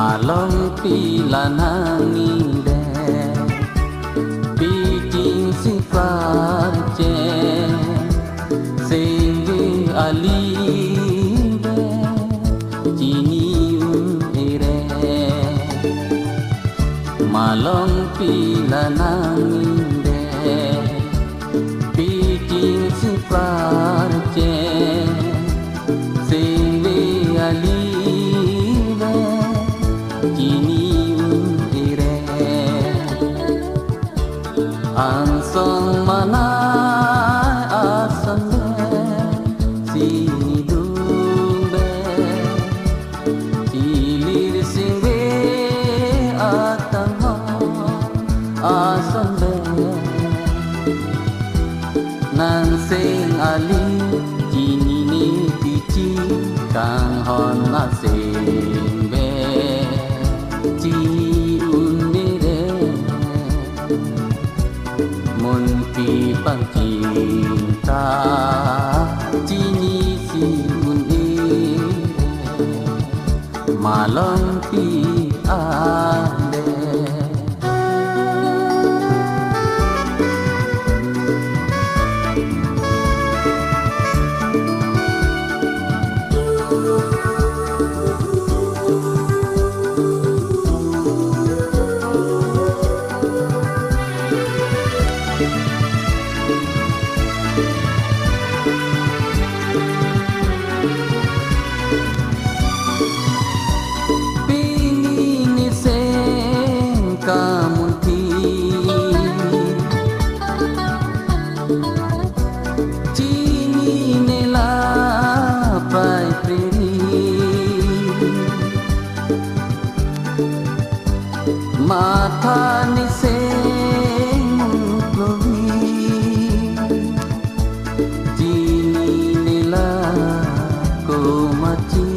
Malong pila nanginde Bikin si farce Sehingga alibe Jini ere Malong pila nanginde Bikin si farce Sehingga alibe Jini ere Ansong mana asande sini dumbe Cilir singwe atama asande Nan sing ali jini ni pici kang hon asing be Jini unire Munti pang cinta Jini si unire Malong pi ande Mata ni seng mungklohi Jini nila ko maci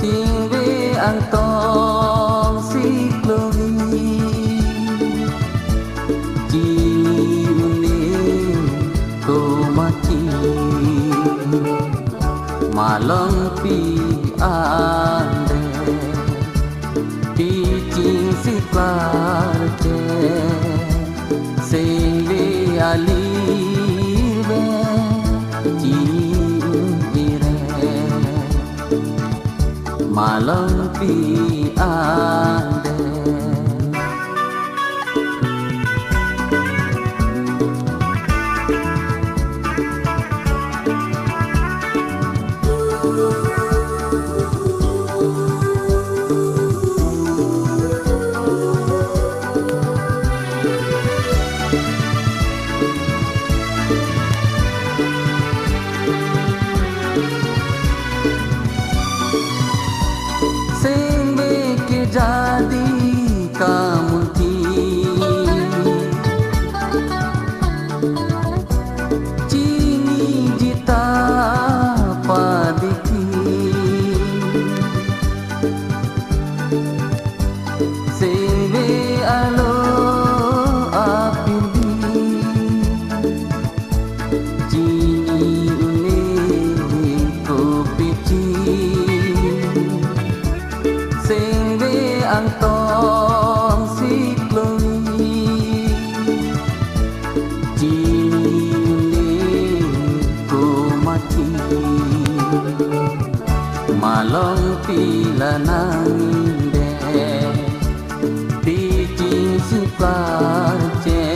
Tingwe ang tong si klohi Jini uni ko maci Malong pi ande Bikin si farce Sehingga alibe Jini ere Malong pi ande jadi kamu ti Jini jita padiki Sebe alo apindi Jini une ko pici Ang tong si klohi Jini ko mati Malong pila nanginde Bikin si farce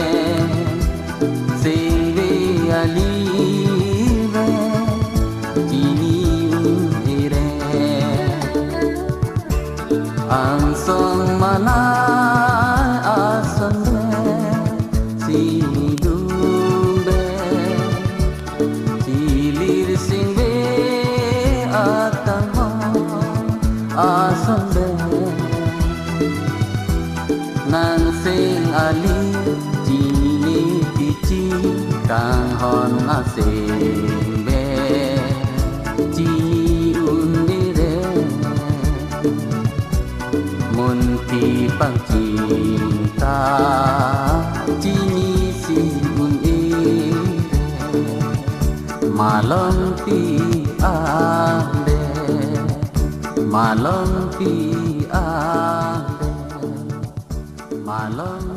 Sehingga alibe Jini ere Ansong mana asande sini dumbe Cilir singwe atama asande Nan sing ali jini pici kang hon asing be Jini unire Munti pang cinta Jini si unire Malong pi ande Malon pi ade, malon